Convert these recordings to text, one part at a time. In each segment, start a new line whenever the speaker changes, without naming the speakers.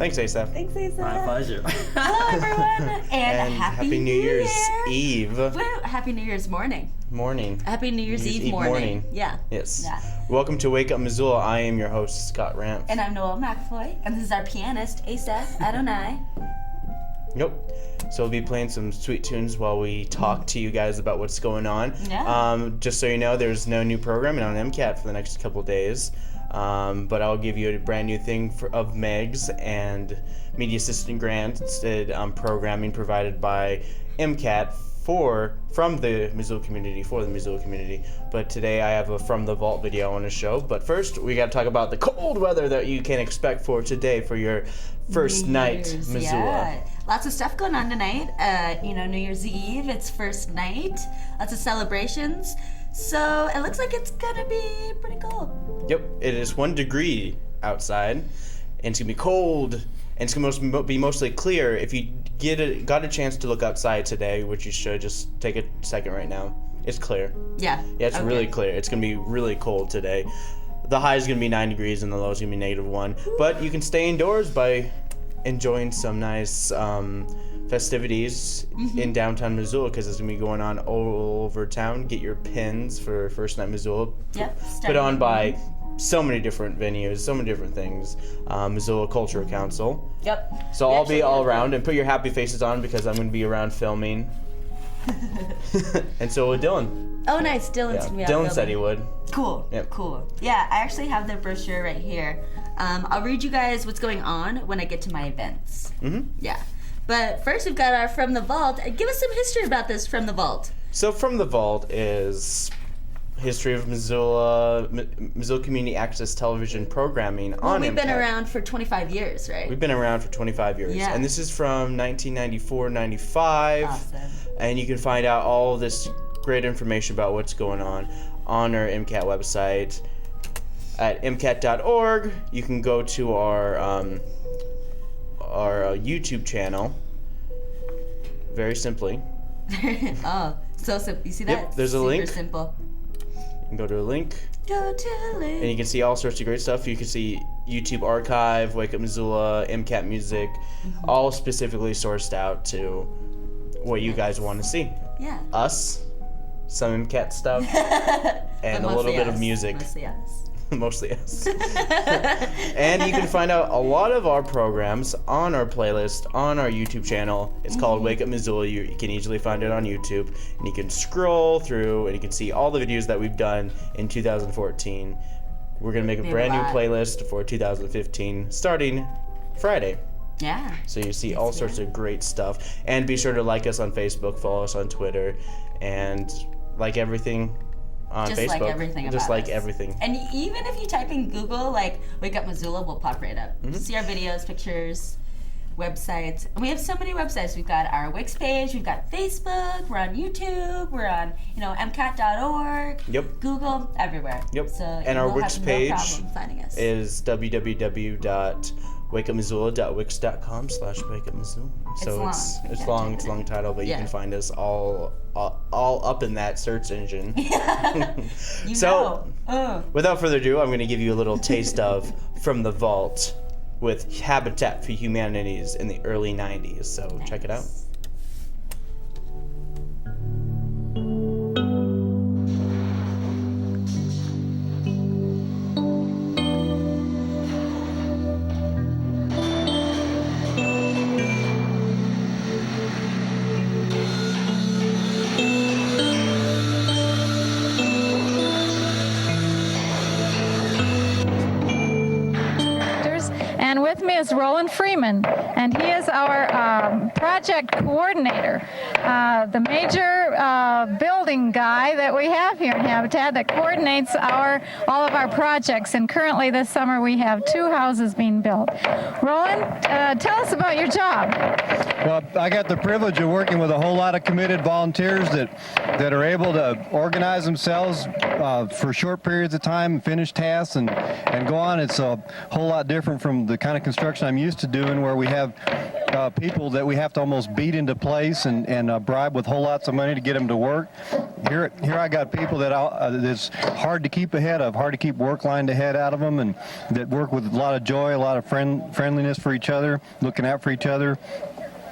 Thanks, Asa.
Thanks, Asa.
My pleasure.
Hello, everyone, and Happy
New Year's Eve.
Woo! Happy New Year's morning. Happy New Year's Eve morning. Yeah.
Yes.
Yeah.
Welcome to Wake Up Missoula. I am your host, Scott Ramp.
And I'm Noelle McAvoy, and this is our pianist, Asa Adonai.
Nope. So we'll be playing some sweet tunes while we talk to you guys about what's going on.
Yeah.
Just so you know, there's no new programming on MCAT for the next couple days. But I'll give you a brand new thing of Megs and Media Assistant Granted programming provided by MCAT from the Missoula community, for the Missoula community. But today I have a From the Vault video I want to show. But first, we got to talk about the cold weather that you can expect for today for your first night, Missoula.
Yeah. Lots of stuff going on tonight. New Year's Eve, it's first night. Lots of celebrations. So it looks like it's gonna be pretty cold.
Yep, it is 1 degree outside, and it's gonna be cold, and it's gonna be mostly clear. If you got a chance to look outside today, which you should, just take a second right now. It's clear.
Yeah.
Yeah, it's really clear. It's gonna be really cold today. The high is gonna be 9 degrees, and the low is gonna be -1. But you can stay indoors by enjoying some nice festivities in downtown Missoula, because it's gonna be going on all over town. Get your pins for First Night Missoula.
Yep.
Put on by so many different venues, so many different things. Missoula Cultural Council.
Yep.
So I'll be all around, and put your happy faces on because I'm gonna be around filming. And so will Dylan.
Oh, nice. Dylan's gonna be out
Dylan
filming.
said he would.
Cool.
Yep.
Cool. Yeah, I actually have the brochure right here. I'll read you guys what's going on when I get to my events. Yeah. But first, we've got our From the Vault. Give us some history about this From the Vault.
So From the Vault is history of Missoula Community Access Television programming on
We've been
MCAT.
around for 25 years, right?
We've been around for 25 years.
Yeah.
And this is from 1994-95.
Awesome.
And you can find out all this great information about what's going on our MCAT website at mcat.org. You can go to our YouTube channel, very simply.
Oh, so simple. You see that?
Yep, there's a link.
Super simple.
You can go to a link,
Go to the link.
and you can see all sorts of great stuff. You can see YouTube Archive, Wake Up Missoula, MCAT Music, all specifically sourced out to what you guys want to see.
Yeah.
Us, some MCAT stuff, and a
But
little
mostly
bit of
us.
music.
Mostly us.
Mostly us. And you can find out a lot of our programs on our playlist on our YouTube channel. It's called Wake Up Missoula. You can easily find it on YouTube, and you can scroll through and you can see all the videos that we've done in 2014. We're gonna make a brand new playlist for 2015 starting Friday.
Yeah.
So you see all sorts of great stuff. And be sure to like us on Facebook, follow us on Twitter, and like everything on
Just
Facebook.
like everything about
Just like
us.
everything.
And even if you type in Google, like, Wake Up Missoula, will pop right up. See our videos, pictures, websites. And we have so many websites. We've got our Wix page, we've got Facebook, we're on YouTube, we're on, MCAT.org,
Yep.
Google, everywhere.
Yep.
So
And our Wix
have
page
no problem finding us.
is www.wakeupmissoula.wix.com/wakeupmissoula. So
It's
it's
long.
it's a long title, but you
Yeah.
can find us all up in that search engine.
You
So-
know.
Without further ado, I'm going to give you a little taste of From the Vault with Habitat for Humanities in the early 90s. So check it out.
And with me is Roland Freeman, and he is our project coordinator, the major building guy that we have here in Habitat that coordinates all of our projects. And currently this summer we have 2 houses being built. Roland, tell us about your job.
Well, I got the privilege of working with a whole lot of committed volunteers that are able to organize themselves for short periods of time, finish tasks, and go on. It's a whole lot different from the kind of construction I'm used to doing, where we have people that we have to almost beat into place and bribe with whole lots of money to get them to work. Here I got people that it's hard to keep ahead of, hard to keep work lined ahead out of them, and that work with a lot of joy, a lot of friendliness for each other, looking out for each other,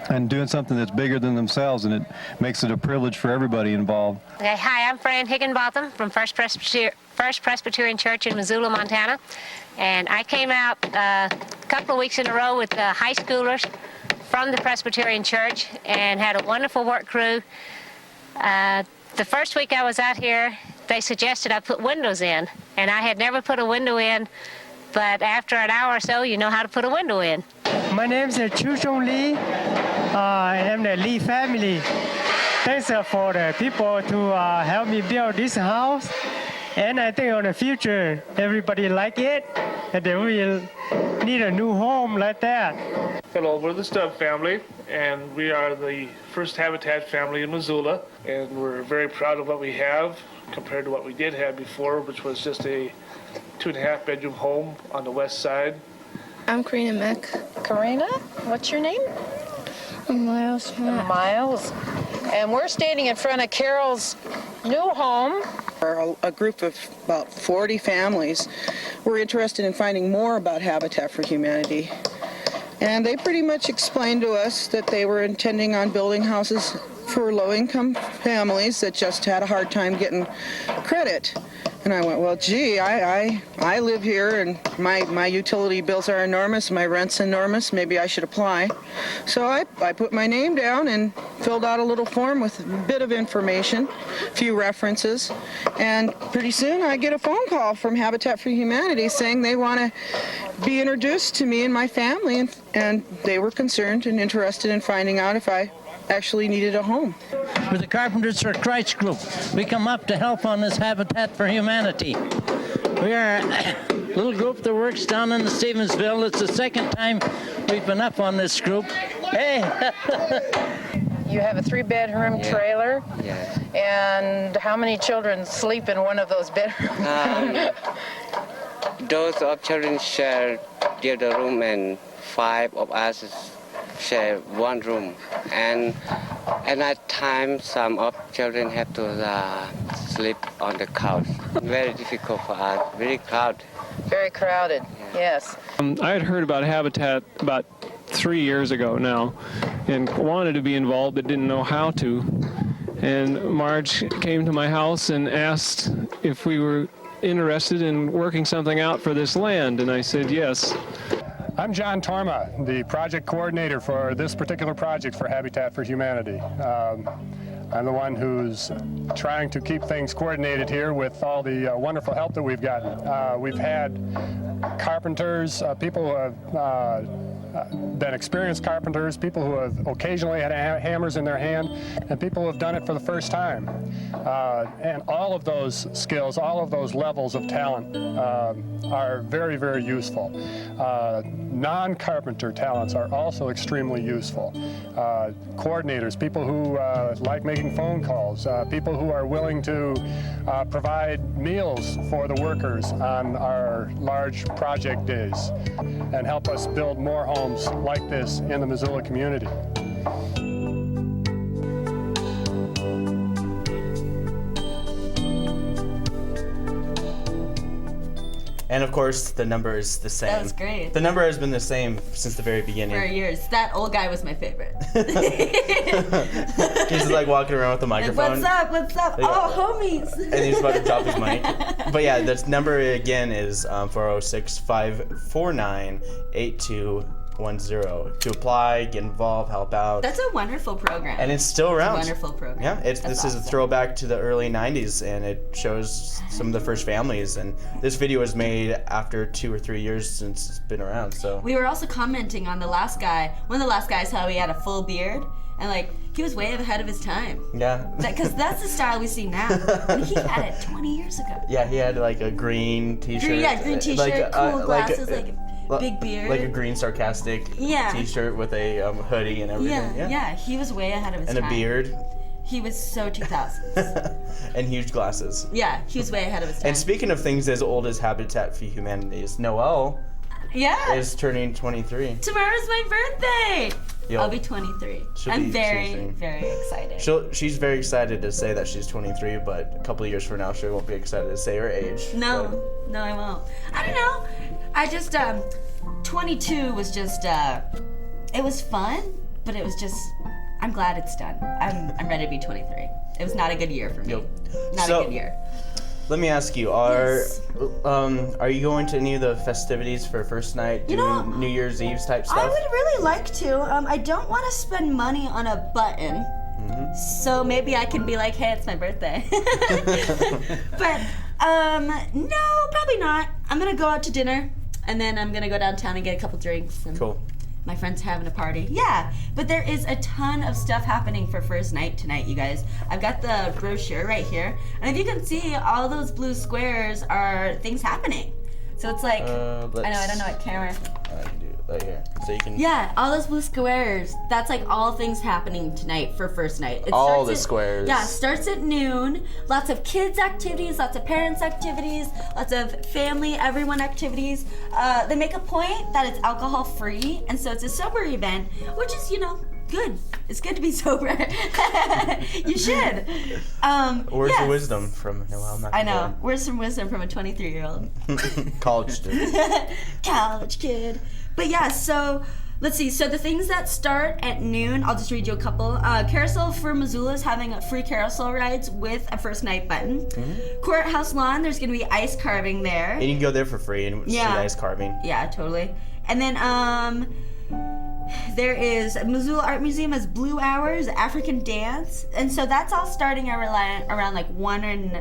and doing something that's bigger than themselves, and it makes it a privilege for everybody involved.
Okay, hi, I'm Fran Higginbotham from First Presbyterian Church in Missoula, Montana, and I came out a couple of weeks in a row with high schoolers from the Presbyterian Church and had a wonderful work crew. The first week I was out here, they suggested I put windows in, and I had never put a window in, but after an hour or so, you know how to put a window in.
My name is Chu Chong Lee. I am the Lee family. Thanks for the people to help me build this house. And I think in the future, everybody like it, and they will need a new home like that.
Hello, we're the Stubb family, and we are the first Habitat family in Missoula, and we're very proud of what we have compared to what we did have before, which was just a 2.5 bedroom home on the west side.
I'm Karina Meck.
Karina, what's your name?
Miles.
Miles. And we're standing in front of Carol's new home.
A group of about 40 families were interested in finding more about Habitat for Humanity. And they pretty much explained to us that they were intending on building houses for low-income families that just had a hard time getting credit. And I went, well, gee, I live here, and my utility bills are enormous, my rent's enormous, maybe I should apply. So I put my name down and filled out a little form with a bit of information, a few references, and pretty soon I get a phone call from Habitat for Humanity saying they want to be introduced to me and my family, and they were concerned and interested in finding out if I actually needed a home.
With the Carpenters for Christ group, we come up to help on this Habitat for Humanity. We are a little group that works down in Stevensville. It's the second time we've been up on this group. Hey!
You have a 3-bedroom trailer.
Yes.
And how many children sleep in one of those bedrooms?
Those of children share the other room, and 5 of us share one room. And at times, some of children have to sleep on the couch. Very difficult for us. Very crowded.
Very crowded. Yes.
I had heard about Habitat about 3 years ago now, and wanted to be involved but didn't know how to. And Marge came to my house and asked if we were interested in working something out for this land, and I said yes.
I'm John Torma, the project coordinator for this particular project for Habitat for Humanity. I'm the one who's trying to keep things coordinated here with all the wonderful help that we've gotten. We've had carpenters, people who have been experienced carpenters, people who have occasionally had hammers in their hand, and people who have done it for the first time. And all of those skills, all of those levels of talent are very, very useful. Non-carpenter talents are also extremely useful. Coordinators, people who like making phone calls, people who are willing to provide meals for the workers on our large project days and help us build more homes like this in the Missoula community.
And of course, the number is the same.
That was great.
The number has been the same since the very beginning.
For years. That old guy was my favorite.
He's just like walking around with the microphone.
Like, what's up? Oh, homies.
And he's about to drop his mic. But yeah, the number again is 406-549-8210 to apply, get involved, help out.
That's a wonderful program.
And it's still around.
It's a wonderful program.
Yeah, this is a throwback to the early 90s, and it shows some of the first families. And this video was made after 2 or 3 years since it's been around. So
we were also commenting on the last guy, one of the last guys, how he had a full beard, and like he was way ahead of his time.
Yeah.
Because that's the style we see now. And he had it 20 years ago.
Yeah, he had like a green t-shirt.
Green t-shirt, cool glasses, big beard.
Like a green sarcastic t-shirt with a hoodie and everything.
Yeah, he was way ahead of his time.
And a beard.
He was so 2000s.
And huge glasses.
Yeah, he was way ahead of his time.
And speaking of things as old as Habitat for Humanities, Noelle
Yeah.
is turning 23.
Tomorrow's my birthday.
Yep.
I'll be 23.
She'll
I'm
be
very,
23.
very excited.
She's very excited to say that she's 23, but a couple of years from now, she won't be excited to say her age.
No, I won't. I don't know. I just 22 was just it was fun, but it was just I'm glad it's done. I'm ready to be 23. It was not a good year for me.
Yep.
Not a good year.
Let me ask you: Are you going to any of the festivities for first night? New Year's Eve type stuff?
I would really like to. I don't want to spend money on a button. So maybe I can be like, hey, it's my birthday. But no, probably not. I'm gonna go out to dinner, and then I'm gonna go downtown and get a couple drinks. And
cool.
My friends are having a party. Yeah, but there is a ton of stuff happening for first night tonight, you guys. I've got the brochure right here, and if you can see, all those blue squares are things happening. So it's like, I don't know what camera.
I can do it right here, so you can.
Yeah, all those blue squares. That's like all things happening tonight for first night. It
all the
starts
squares.
Yeah, starts at noon. Lots of kids activities, lots of parents activities, lots of family, everyone activities. They make a point that it's alcohol free, and so it's a sober event, which is, good. It's good to be sober. You should.
Words of wisdom from Noelle.
I know. Words from wisdom from a 23-year-old.
College student.
College kid. But yeah, so let's see. So the things that start at noon, I'll just read you a couple. Carousel for Missoula is having free carousel rides with a first night button. Courthouse Lawn, there's going to be ice carving there.
And you can go there for free and see ice carving.
Yeah, totally. And then there is Missoula Art Museum has Blue Hours, African Dance. And so that's all starting around like 1 and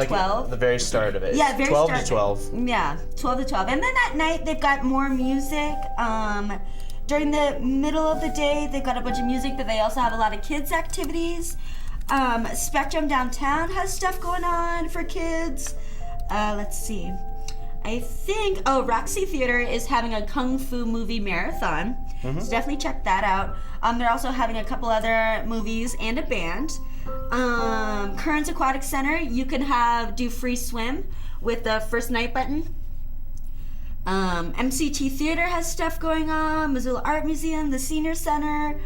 12.
The very start of it.
Yeah, very
12
start.
to 12.
Yeah, 12 to 12. And then at night, they've got more music. During the middle of the day, they've got a bunch of music, but they also have a lot of kids' activities. Spectrum Downtown has stuff going on for kids. Let's see. I think, Roxy Theater is having a Kung Fu movie marathon. So definitely check that out. They're also having a couple other movies and a band. Currents Aquatic Center, you can do free swim with the first night button. MCT Theater has stuff going on. Missoula Art Museum, the Senior Center,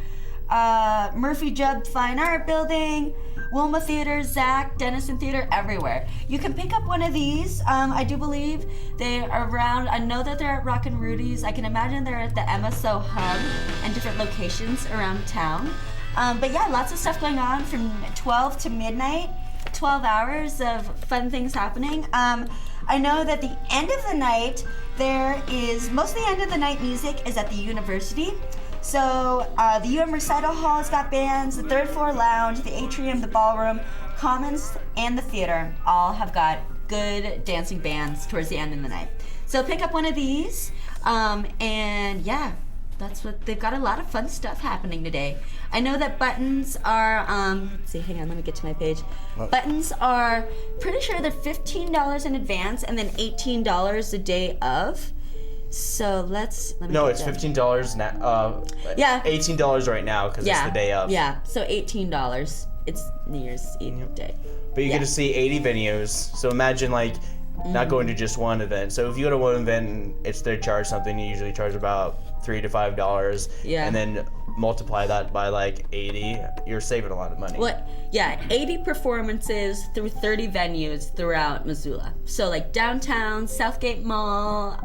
Murphy Jubb Fine Art Building, Wilma Theater, Zach, Denison Theater, everywhere. You can pick up one of these. I do believe they are around. I know that they're at Rockin' Rudy's. I can imagine they're at the MSO Hub and different locations around town. But yeah, lots of stuff going on from 12 to midnight. 12 hours of fun things happening. I know that the end of the night, most of the end of the night music is at the university. So the UM Recital Hall has got bands, the third floor lounge, the atrium, the ballroom, Commons, and the theater all have got good dancing bands towards the end of the night. So pick up one of these, and yeah, they've got a lot of fun stuff happening today. I know that buttons are, let's see, hang on, let me get to my page. What? Buttons are, pretty sure they're $15 in advance and then $18 the day of. So let me
No, it's $15 now.
Yeah.
$18 right now because it's the day of.
Yeah, so $18. It's New Year's Eve day.
But you get to see 80 venues. So imagine not going to just one event. So if you go to one event and they charge something, you usually charge about $3 to $5. Yeah. And then multiply that by 80, you're saving a lot of money.
Well, yeah, 80 performances through 30 venues throughout Missoula. So downtown, Southgate Mall,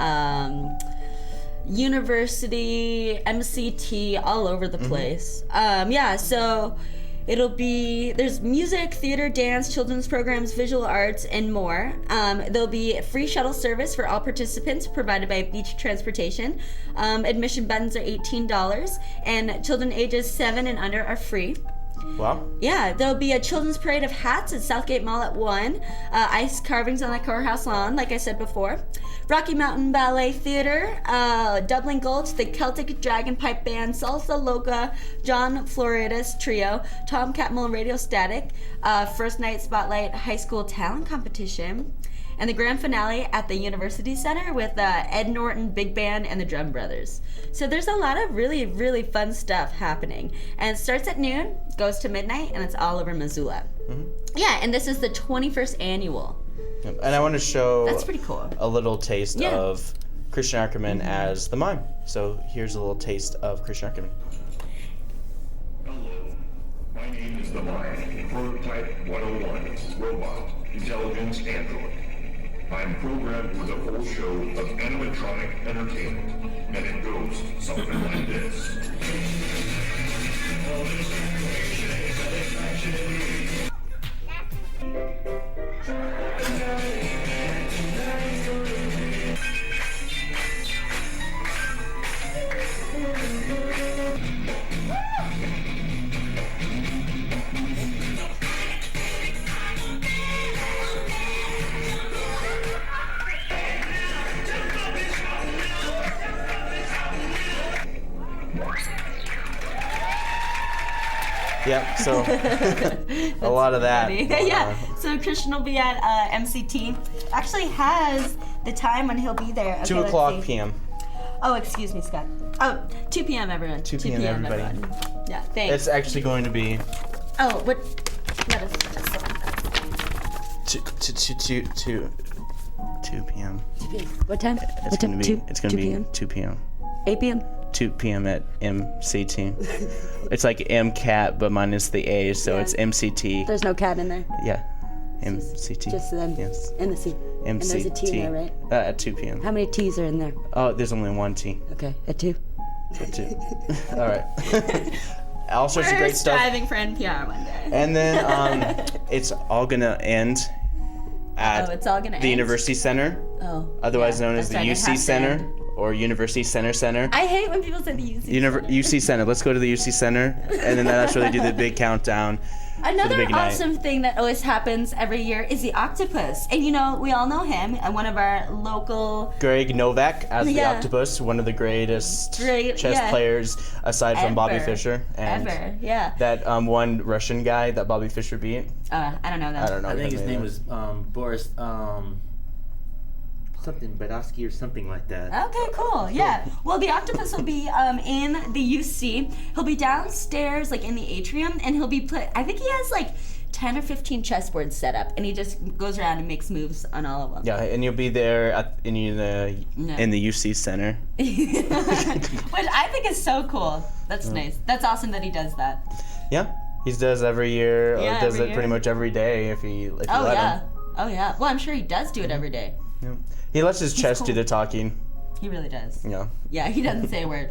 University, MCT, all over the place. Yeah, so there's music, theater, dance, children's programs, visual arts, and more. There'll be free shuttle service for all participants provided by Beach Transportation. Admission buttons are $18, and children ages 7 and under are free.
Wow.
Yeah, there'll be a children's parade of hats at Southgate Mall at 1. Ice carvings on the courthouse lawn, like I said before. Rocky Mountain Ballet Theater, Dublin Gulch, the Celtic Dragon Pipe Band, Salsa Loca, John Floridas Trio, Tomcat Mill Radio Static, First Night Spotlight High School Talent Competition, and the grand finale at the University Center with Ed Norton Big Band and the Drum Brothers. So there's a lot of really, really fun stuff happening. And it starts at noon, goes to midnight, and it's all over Missoula. Yeah, and this is the 21st annual.
And I want to show
That's pretty cool.
a little taste of Christian Ackerman as the mime. So here's a little taste of Christian Ackerman.
Hello, my name is the Mime, prototype 101, robot, intelligence android. I'm programmed with a full show of animatronic entertainment, and it goes something like this.
Yep, so a lot of that.
Yeah, so Christian will be at MCT. Actually has the time when he'll be there. Okay,
2 o'clock p.m.
Oh, excuse me, Scott. Oh, 2 p.m. everyone.
2 p.m. everybody.
Everyone. Yeah, thanks.
It's actually going to be...
Oh, what? Let us...
2 p.m.
2 p.m. What time?
It's going to be
2
p.m. 2 p.m.
8 p.m.
2 p.m. at MCT. It's like MCAT, but minus the A, so
Yeah.
it's MCT.
There's no cat in there.
Yeah, MCT.
Just them.
Yes.
And the C.
MCT.
And there's a T in there, right?
At 2 p.m.
How many T's are in there?
Oh, there's only one T.
Okay, at 2.
At 2. All right. All sorts of
We're
great stuff.
striving for NPR one day.
And then it's all gonna end at
it's all gonna
the
end?
University Center, otherwise known as the
that's right, it
UC
has to
Center
end.
or University Center.
I hate when people say the UC.
UC Center. Let's go to the UC Center, and then that's where they do the big countdown.
Another
big night.
awesome thing that always happens every year is the octopus. And you know, we all know him, and one of our local...
Greg Novak as the
Yeah.
octopus, one of the greatest chess
yeah.
players aside from Bobby
Ever.
Fischer. And
Ever, yeah.
that one Russian guy that Bobby Fischer beat.
I don't know that.
I don't know.
I think his name
either.
was Boris something Badowski or something like that.
Okay, cool. Yeah. Well, the octopus will be in the UC. He'll be downstairs, like in the atrium, and he'll be put. I think he has like 10 or 15 chessboards set up, and he just goes around and makes moves on all of them.
Yeah, and you'll be there in the UC Center.
Which I think is so cool. That's nice. That's awesome that he does that.
Yeah, he does every year,
Yeah,
or does
every
it pretty
year.
much every day if you let
Oh yeah.
him.
Oh yeah. Well, I'm sure he does do it every day.
Yeah. He lets his chest do
cool.
the talking.
He really does.
Yeah.
Yeah, he doesn't say a word.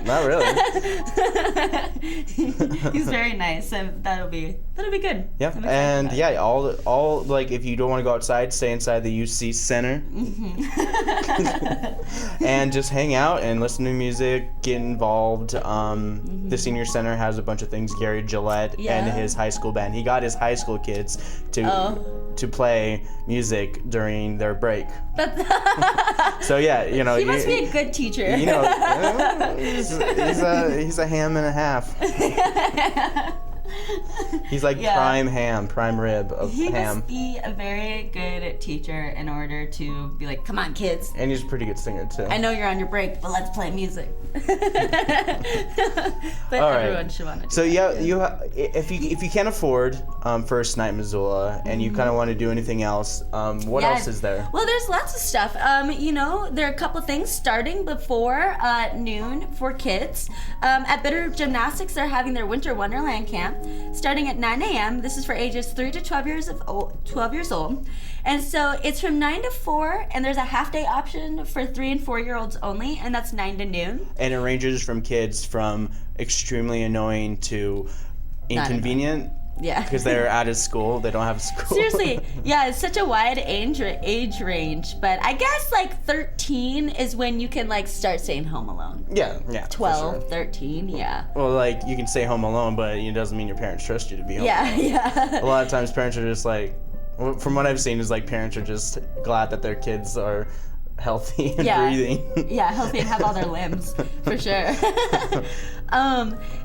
Not really.
He's very nice, and that'll be good.
Yeah,
I'm excited
and
about it.
yeah, all like if you don't want to go outside, stay inside the UC Center, and just hang out and listen to music, get involved. The senior center has a bunch of things. Gary Gillette
Yeah.
and his high school band. He got his high school kids to play music during their break. So yeah, you know
He must be a good teacher.
You know, he's a ham and a half. He's like
Yeah.
prime rib of
He
ham.
must be a very good teacher in order to be like, come on, kids.
And he's a pretty good singer too.
I know you're on your break, but let's play music. But
All right.
everyone should want to do
So
that.
yeah, if you can't afford First Night Missoula and you kind of want to do anything else, what
Yeah.
else is there?
Well, there's lots of stuff. You know, there are a couple things starting before noon for kids. At Bitter Gymnastics, they're having their Winter Wonderland camp starting at 9 a.m. This is for ages 3 to 12 years old. And so it's from 9 to 4, and there's a half-day option for 3 and 4-year-olds only, and that's 9 to noon.
And it ranges from kids from extremely annoying to
Not
inconvenient.
Yeah.
Because they're out of school, they don't have school.
Seriously, yeah, it's such a wide age range, but I guess like 13 is when you can like start saying Home Alone.
Yeah. For
12,
sure.
13, yeah.
Well, like you can say Home Alone, but it doesn't mean your parents trust you to be home.
Yeah,
alone.
yeah.
A lot of times, parents are just like, from what I've seen, is like parents are just glad that their kids are healthy and breathing.
Yeah, healthy and have all their limbs, for sure.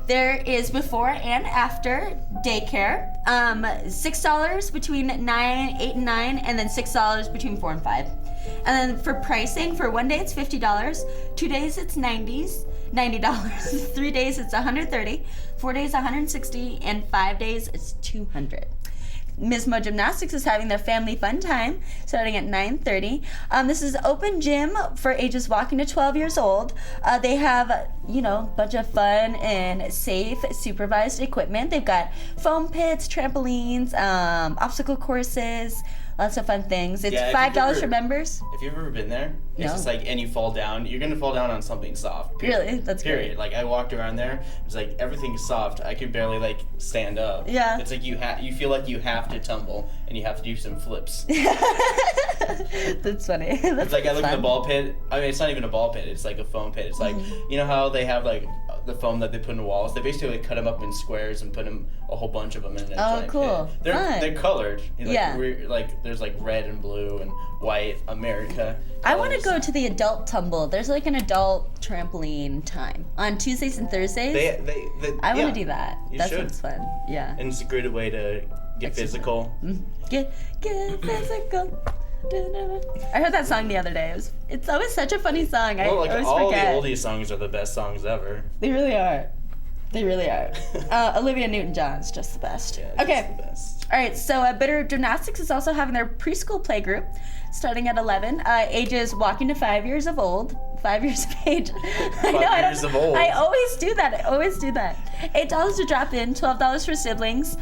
There is before and after daycare. $6 between 8 and 9, and then $6 between 4 and 5. And then for pricing, for 1 day it's $50, 2 days it's $90, 3 days it's $130, 4 days $160, and 5 days it's $200. Mismo Gymnastics is having their family fun time starting at 9:30. This is open gym for ages walking to 12 years old. They have, a bunch of fun and safe supervised equipment. They've got foam pits, trampolines, obstacle courses, lots of fun things. It's $5 for members.
If you've ever been there, it's
No.
just like, and you fall down, you're going to fall down on something soft. Period.
Really? That's
Period.
great.
Like, I walked around there, it's like, everything's soft. I could barely, like, stand up.
Yeah.
It's like you feel like you have to tumble, and you have to do some flips.
That's funny.
It's like, I look at the ball pit. I mean, it's not even a ball pit. It's like a foam pit. It's like, you know how they have, like, the foam that they put in the walls? They basically like, cut them up in squares and put a whole bunch of them in a giant
cool.
pit. They're colored. Like,
Yeah.
There's, like, red and blue and white America.
I want to go to the adult tumble. There's like an adult trampoline time on Tuesdays and Thursdays. I want to do that. That sounds fun. Yeah.
And it's a great way to get physical.
Get physical. I heard that song the other day. It's always such a funny song. I always
all
forget.
the oldies songs are the best songs ever.
They really are. They really are. Olivia Newton-John's just the best.
Yeah,
okay.
the best.
All right. So Bitter Gymnastics is also having their preschool play group starting at 11. Ages walking to 5 years of old. 5 years of age.
Five years of old.
I always do that. $8 to drop in. $12 for siblings.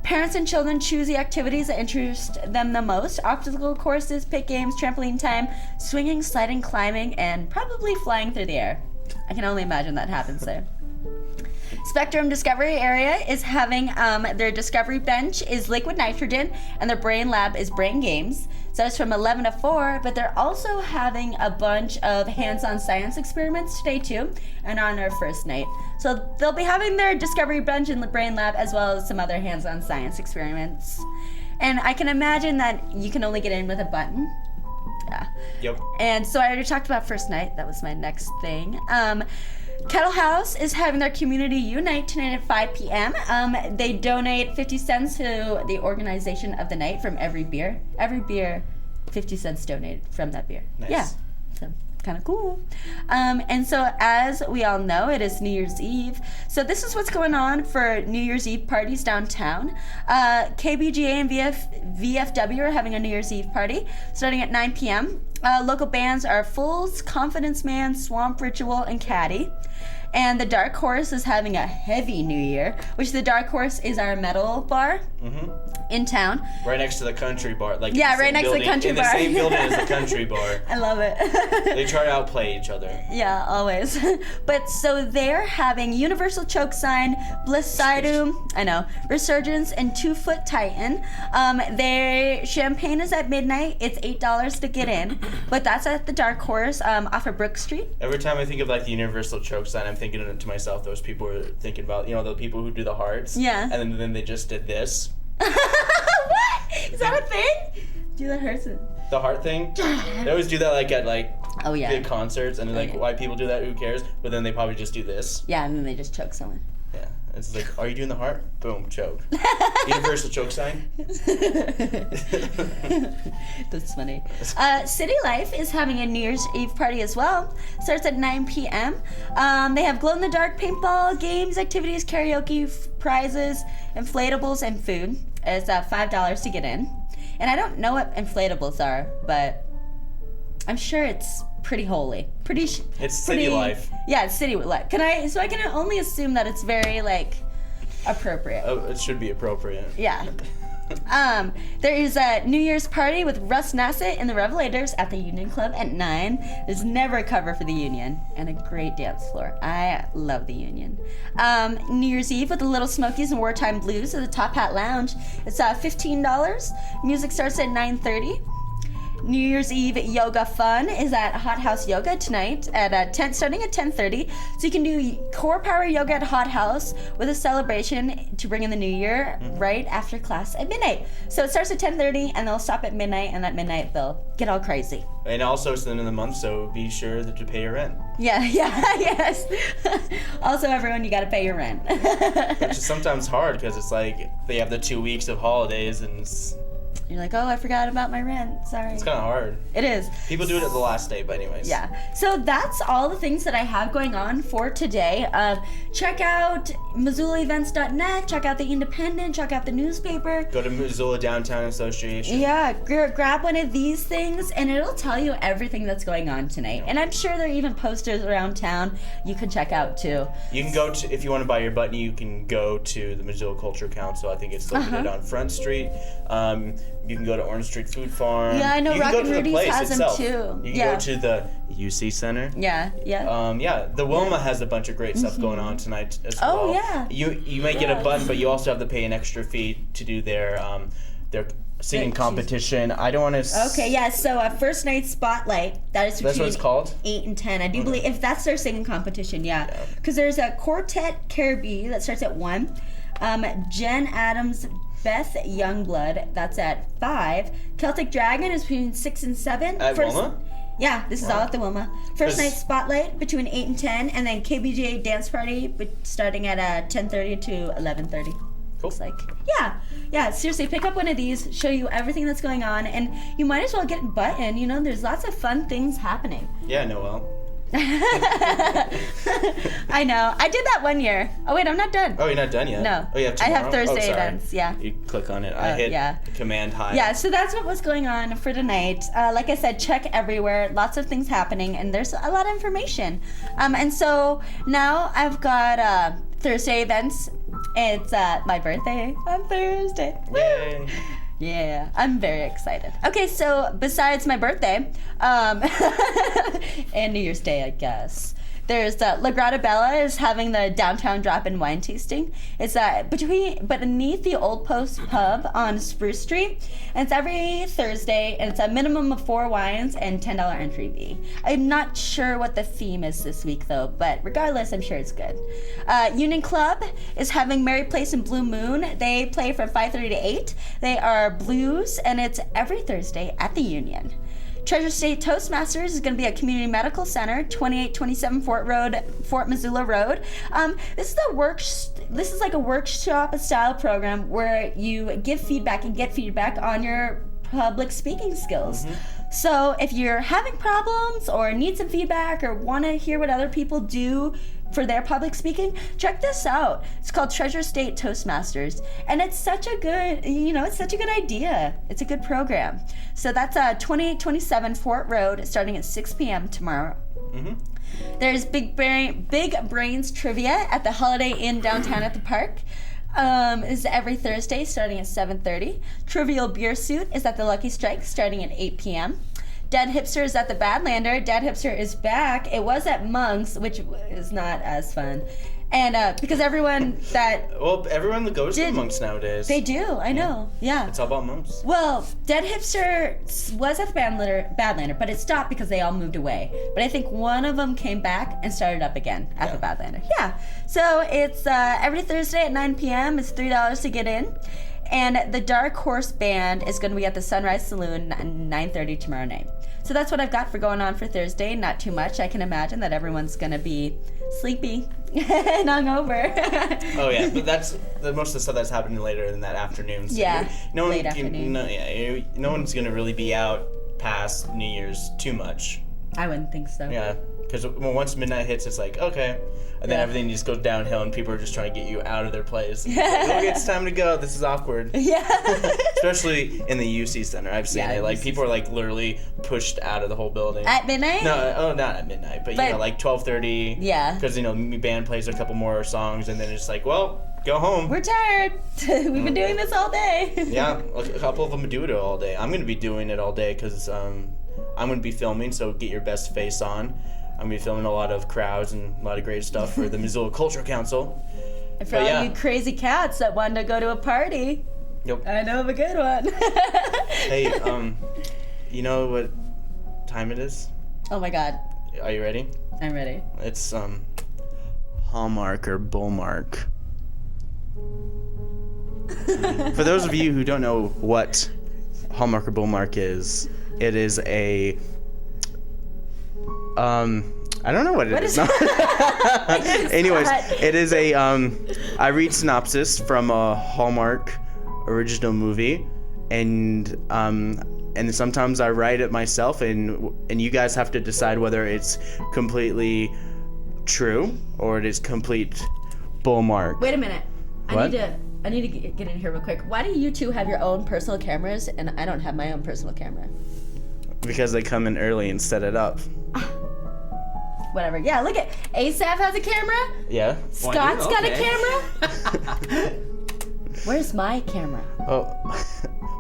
Parents and children choose the activities that interest them the most. Obstacle courses, pit games, trampoline time, swinging, sliding, climbing, and probably flying through the air. I can only imagine that happens there. Spectrum Discovery Area is having their Discovery Bench is Liquid Nitrogen, and their Brain Lab is Brain Games. So it's from 11 to 4, but they're also having a bunch of hands-on science experiments today too, and on our first night. So they'll be having their Discovery Bench in the Brain Lab as well as some other hands-on science experiments. And I can imagine that you can only get in with a button. Yeah.
Yep.
And so I already talked about first night. That was my next thing. Kettle House is having their community unite tonight at 5 p.m. They donate 50 cents to the organization of the night from every beer. Every beer, 50 cents donated from that beer.
Nice.
Yeah. So kind of cool. And so as we all know, it is New Year's Eve. So this is what's going on for New Year's Eve parties downtown. KBGA and VFW are having a New Year's Eve party starting at 9 p.m. Local bands are Fools, Confidence Man, Swamp Ritual, and Caddy. And the Dark Horse is having a heavy New Year, which the Dark Horse is our metal bar in town.
Right next to the country bar. Right
next to the country bar.
In the same building as the country bar.
I love it.
They try to outplay each other.
Yeah, always. But so they're having Universal Choke Sign, Bliss Sidum, Resurgence, and 2 Foot Titan. Their champagne is at midnight. It's $8 to get in, but that's at the Dark Horse off of Brook Street.
Every time I think of like the Universal Choke Sign, I'm thinking to myself, those people are thinking about, the people who do the hearts.
Yeah.
And then they just did this.
What? Is that a thing? Do that hurts.
The heart thing? They always do that like at big concerts, and they're like, why people do that, who cares? But then they probably just do this.
Yeah, and then they just choke someone.
Yeah. It's like, are you doing the heart? Boom, choke. Universal choke sign.
That's funny. City Life is having a New Year's Eve party as well. Starts at 9 p.m. They have glow-in-the-dark paintball, games, activities, karaoke, prizes, inflatables, and food. It's $5 to get in. And I don't know what inflatables are, but I'm sure it's pretty holy.
It's City Life.
Yeah, it's City Life. So I can only assume that it's very, appropriate.
Oh, it should be appropriate.
Yeah. There is a New Year's party with Russ Nassett and the Revelators at the Union Club at 9. There's never a cover for the Union, and a great dance floor. I love the Union. New Year's Eve with the Little Smokies and Wartime Blues at the Top Hat Lounge. It's $15. Music starts at 9:30. New Year's Eve yoga fun is at Hot House Yoga tonight at starting at 10:30. So you can do core power yoga at Hot House with a celebration to bring in the new year right after class at midnight. So it starts at 10:30 and they'll stop at midnight, and at midnight they'll get all crazy.
And also it's the end of the month, so be sure to pay your rent.
Yes. Also, everyone, you gotta pay your rent.
Which is sometimes hard because it's like they have the 2 weeks of holidays and it's
you're like, oh, I forgot about my rent. Sorry.
It's kind of hard.
It is.
People do it at the last day, but anyways.
Yeah. So that's all the things that I have going on for today. Check out MissoulaEvents.net. Check out the Independent. Check out the newspaper.
Go to Missoula Downtown Association.
Yeah, grab one of these things, and it'll tell you everything that's going on tonight. And I'm sure there are even posters around town you can check out too.
You can go to, if you want to buy your button, you can go to the Missoula Culture Council. I think it's located on Front Street. You can go to Orange Street Food Farm.
Yeah, I know
you can
Rock
go
and
to the
Rudy's
place
has
itself.
them too.
You can go to the UC Center.
Yeah.
The Wilma has a bunch of great stuff going on tonight as well.
Oh, yeah.
You might get a button, but you also have to pay an extra fee to do their singing competition. I don't want to.
Okay, yeah. So first night spotlight. That's
what it's called.
8 and 10. I do believe if that's their singing competition. Yeah. Because there's a Quartet Caribbean that starts at 1. Jen Adams, Beth Youngblood. That's at 5. Celtic Dragon is between 6 and 7.
At Wilma?
Yeah, this is all at the Wilma. First night spotlight between 8 and 10, and then KBJ dance party starting at 10:30 to 11:30.
Cool.
Looks like. Yeah. Seriously, pick up one of these, show you everything that's going on, and you might as well get a button. You know, there's lots of fun things happening.
Yeah, Noelle.
I know. I did that one year. Oh wait, I'm not done.
Oh, you're not done yet?
No.
Oh, you have
I
tomorrow?
have Thursday
sorry.
events. Yeah.
You click on it. I hit Command High.
Yeah, so that's what was going on for tonight. Like I said, check everywhere. Lots of things happening, and there's a lot of information. And so now I've got Thursday events. It's my birthday on Thursday.
Yay.
Yeah, I'm very excited. Okay, so besides my birthday, and New Year's Day, I guess, there's La Grata Bella is having the downtown drop-in wine tasting. It's beneath the Old Post Pub on Spruce Street. And it's every Thursday, and it's a minimum of 4 wines and $10 entry fee. I'm not sure what the theme is this week, though, but regardless, I'm sure it's good. Union Club is having Merry Place and Blue Moon. They play from 5:30 to 8. They are blues, and it's every Thursday at the Union. Treasure State Toastmasters is going to be at Community Medical Center, 2827 Fort Missoula Road. This is like a workshop style program where you give feedback and get feedback on your public speaking skills. So if you're having problems or need some feedback or want to hear what other people do for their public speaking, check this out. It's called Treasure State Toastmasters, and it's such a good, idea. It's a good program. So that's 2827 Fort Road, starting at 6 p.m. tomorrow. There's Big Brains Trivia at the Holiday Inn downtown at the park. Is every Thursday starting at 7:30. Trivial Beer Suit is at the Lucky Strike starting at 8 p.m. Dead Hipster is at the Badlander. Dead Hipster is back. It was at Monk's, which is not as fun. And because everyone that...
Well, everyone that goes to Monk's nowadays.
They do, I know, yeah.
It's all about Monk's.
Well, Dead Hipster was at the Badlander, but it stopped because they all moved away. But I think one of them came back and started up again at the Badlander. Yeah, so it's every Thursday at 9 p.m. It's $3 to get in. And the Dark Horse Band is going to be at the Sunrise Saloon at 9:30 tomorrow night. So that's what I've got for going on for Thursday. Not too much. I can imagine that everyone's going to be sleepy and hungover.
Oh yeah, but that's most of the stuff that's happening later in that afternoon. So
late afternoon.
No one's going to really be out past New Year's too much.
I wouldn't think so.
Yeah, because once midnight hits, it's like, okay. And then everything just goes downhill, and people are just trying to get you out of their place. Like, okay, it's time to go. This is awkward.
Yeah.
Especially in the UC Center. I've seen it. Like, people are, like, literally pushed out of the whole building.
At midnight?
No, not at midnight, but you know, like 12:30.
Yeah.
Because, band plays a couple more songs, and then it's like, well, go home.
We're tired. We've been doing this all day.
Yeah, a couple of them do it all day. I'm going to be doing it all day because I'm going to be filming, so get your best face on. I'm going to be filming a lot of crowds and a lot of great stuff for the Missoula Culture Council.
And for all you crazy cats that wanted to go to a party.
Yep.
I know of a good one.
Hey, you know what time it is?
Oh my God.
Are you ready?
I'm ready.
It's Hallmark or Bullmark. For those of you who don't know what Hallmark or Bullmark is, it is a I don't know what it is. Anyways, it is a I read synopsis from a Hallmark original movie, and sometimes I write it myself, and you guys have to decide whether it's completely true or it is complete bullmark.
Wait a minute.
What?
I need to get in here real quick. Why do you two have your own personal cameras and I don't have my own personal camera?
Because they come in early and set it up.
Whatever. Yeah, look at Asaph has a camera.
Yeah.
Scott's got a camera. Where's my camera?
Oh,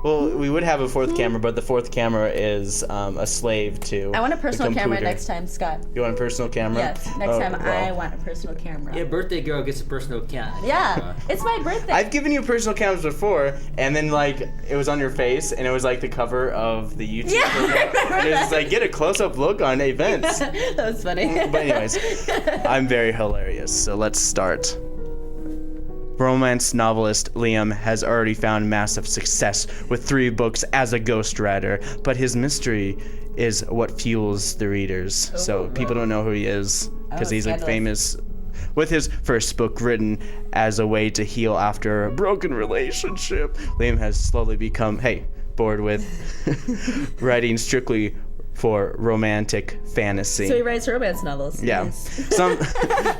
well, we would have a fourth camera, but the fourth camera is a slave to.
I want a personal
the
camera
computer.
next time, Scott.
You want a personal camera?
Yes, next time
well.
I want a personal camera.
Yeah, birthday girl gets a personal camera.
Yeah, it's my birthday.
I've given you personal cameras before, and then like it was on your face, and it was like the cover of the YouTube.
Yeah,
and it was like get a close-up look on events.
That was funny.
But anyways, I'm very hilarious. So let's start. Romance novelist Liam has already found massive success with 3 books as a ghostwriter, but his mystery is what fuels the readers. So people don't know who he is because he's like famous with his first book written as a way to heal after a broken relationship. Liam has slowly become, bored with writing strictly for romantic fantasy.
So he writes romance novels.
Yeah.
Nice.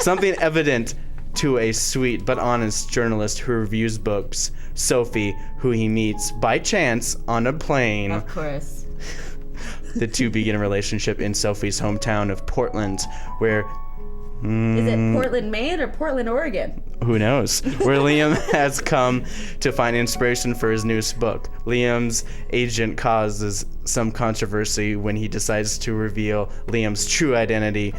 Something evident to a sweet but honest journalist who reviews books, Sophie, who he meets by chance on a plane.
Of course.
The two begin a relationship in Sophie's hometown of Portland, where...
Is it Portland, Maine or Portland, Oregon?
Who knows? Where Liam has come to find inspiration for his newest book. Liam's agent causes some controversy when he decides to reveal Liam's true identity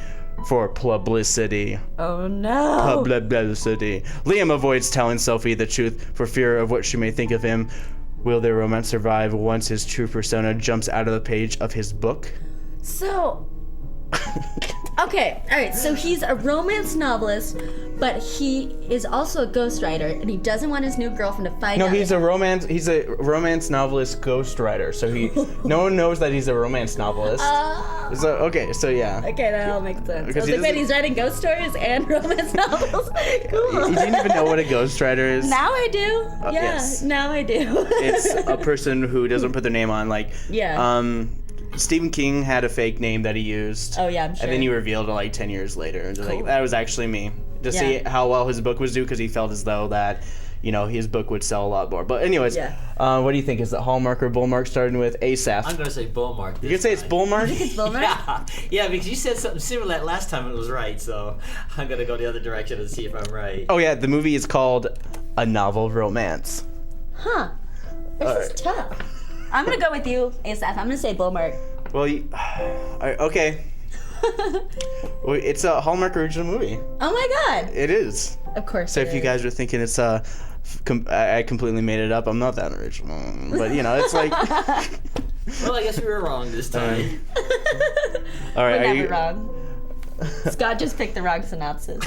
for publicity.
Oh no.
Publicity. Liam avoids telling Sophie the truth for fear of what she may think of him. Will their romance survive once his true persona jumps out of the page of his book?
So, okay, all right. So he's a romance novelist, but he is also a ghostwriter, and he doesn't want his new girlfriend to find out.
No, he's a romance novelist ghostwriter. So no one knows that he's a romance novelist. So yeah.
Okay, that all makes sense. I
Because
was
he
like, wait,
doesn't-
he's writing ghost stories and romance novels? Cool.
You didn't even know what a ghostwriter is?
Now I do. Yeah,
yes.
now I do.
It's a person who doesn't put their name on, like...
Yeah.
Stephen King had a fake name that he used.
Oh, yeah, I'm sure.
And then he revealed it like 10 years later. And like,
Cool.
that was actually me. To see how well his book was do, because he felt as though that, his book would sell a lot more. But anyways, what do you think? Is it Hallmark or Bullmark, starting with Asaph?
I'm going to say Bullmark.
You can say it's Bullmark?
You think it's Bullmark?
Yeah, because you said something similar last time it was right, so I'm going to go the other direction and see if I'm right.
Oh, yeah, the movie is called A Novel Romance.
Huh. This is tough. I'm going to go with you, Asaph. I'm going to say Bullmark.
Well, okay. Well, it's a Hallmark original movie.
Oh my god.
It is.
Of course.
So if you guys are thinking it's I completely made it up, I'm not that original. But it's like.
Well, I guess we were wrong this time.
All right.
We're never wrong. Scott just picked the wrong synopsis.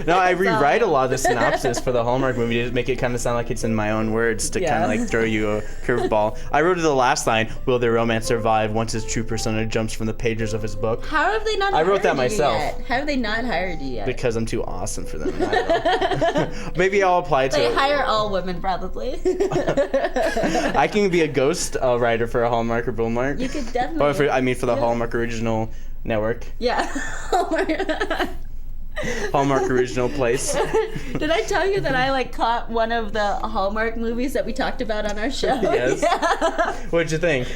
No, I rewrite a lot of the synopsis for the Hallmark movie to make it kind of sound like it's in my own words to kind of like throw you a curveball. I wrote the last line, will their romance survive once his true persona jumps from the pages of his book?
How have they not
I wrote that
hired you
myself.
yet? How have they not hired you yet?
Because I'm too awesome for them. I don't know. Maybe I'll apply to
They
it.
hire all women, probably.
I can be a ghost writer for a Hallmark or Bullmark.
You could definitely.
Or for the Hallmark Original Network.
Yeah. Oh my god.
Hallmark Original Place.
Did I tell you that I caught one of the Hallmark movies that we talked about on our show?
Yes.
Yeah.
What'd you think?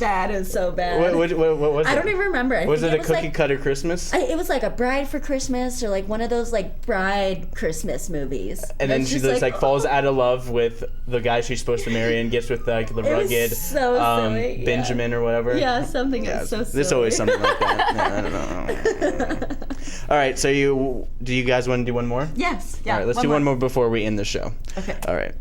Bad is so bad.
What was it?
I don't even remember.
Was it a cookie cutter Christmas?
It was like a Bride for Christmas or one of those bride Christmas movies.
And then she just falls out of love with the guy she's supposed to marry and gets with the rugged
so silly,
Benjamin or whatever.
Yeah, something that's so silly.
There's always something like that. Yeah, I don't know. All right, so do you guys want to do one more?
Yes. Yeah.
All right, let's do one more before we end the show.
Okay.
All right.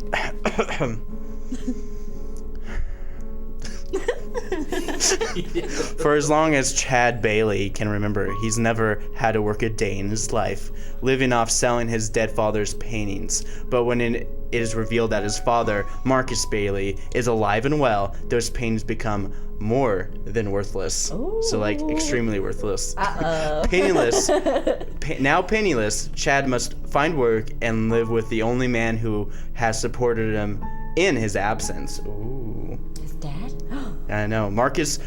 For as long as Chad Bailey can remember, he's never had to work a day in his life, living off selling his dead father's paintings. But when it is revealed that his father, Marcus Bailey, is alive and well, those paintings become more than worthless.
Ooh.
So extremely worthless.
Uh-oh.
Now penniless, Chad must find work and live with the only man who has supported him in his absence. Ooh.
His dad?
I know. Marcus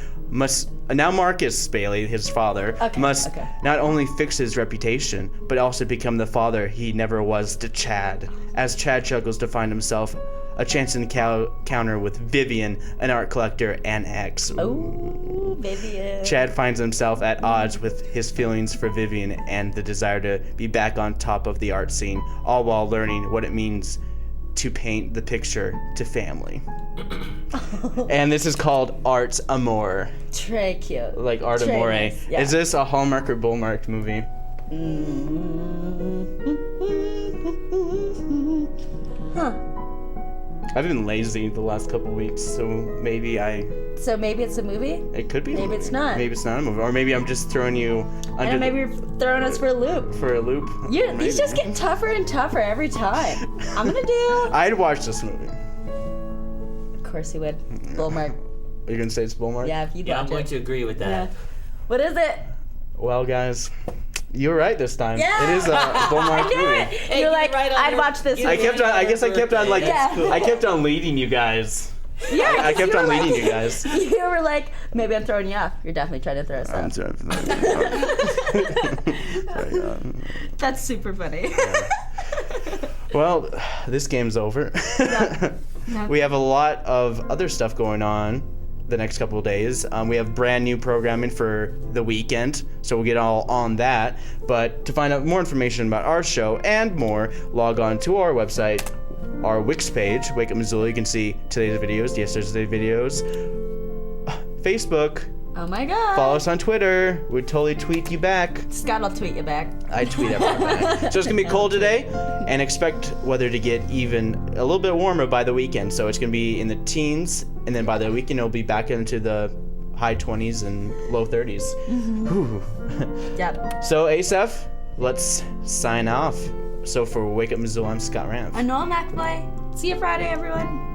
Bailey, his father, must not only fix his reputation, but also become the father he never was to Chad, as Chad struggles to find himself a chance encounter with Vivian, an art collector and ex.
Ooh, Vivian.
Chad finds himself at odds with his feelings for Vivian and the desire to be back on top of the art scene, all while learning what it means to paint the picture to family. And this is called Art Amore.
Très cute.
Like Art
Très
Amore.
nice, yeah.
Is this a Hallmark or Bullmark movie?
Huh.
I've been lazy the last couple weeks, so maybe
So maybe it's a movie?
It could be.
Maybe it's not.
Maybe it's not a movie, or maybe I'm just throwing you under.
And maybe you're throwing us for a loop.
For a loop.
These just get tougher and tougher every time. I'm gonna do.
I'd watch this movie.
Of course you would. Bullmark.
Are you gonna say it's Bullmark?
Yeah, if you'd
Yeah,
watch
I'm going
it.
to agree with that.
Yeah. What is it?
Well, guys, you're right this time.
Yeah.
It is a Bullmark
I knew
movie.
it. You're like, I'd watch this.
I kept on. I guess I kept on like.
Yeah.
I kept on leading you guys.
Yeah,
I kept
you
on
were
leading
like-
you guys.
You were like, maybe I'm throwing you off. You're definitely trying to throw us off. That's super funny.
Well, this game's over.
No.
We have a lot of other stuff going on the next couple of days. We have brand new programming for the weekend, so we'll get all on that. But to find out more information about our show and more, log on to our website, our Wix page, Wake Up Missoula. You can see today's videos, yesterday's videos, Facebook.
Oh my god.
Follow us on Twitter. We'd totally tweet you back.
Scott will tweet you back.
I tweet everyone back. So it's gonna be cold today, and expect weather to get even a little bit warmer by the weekend. So it's gonna be in the teens, and then by the weekend it'll be back into the high 20s and low 30s. Whew.
Yep.
So Asaph, let's sign off. So for Wake Up Missoula, I'm Scott Ramp.
I'm Noelle McAvoy. See you Friday, everyone.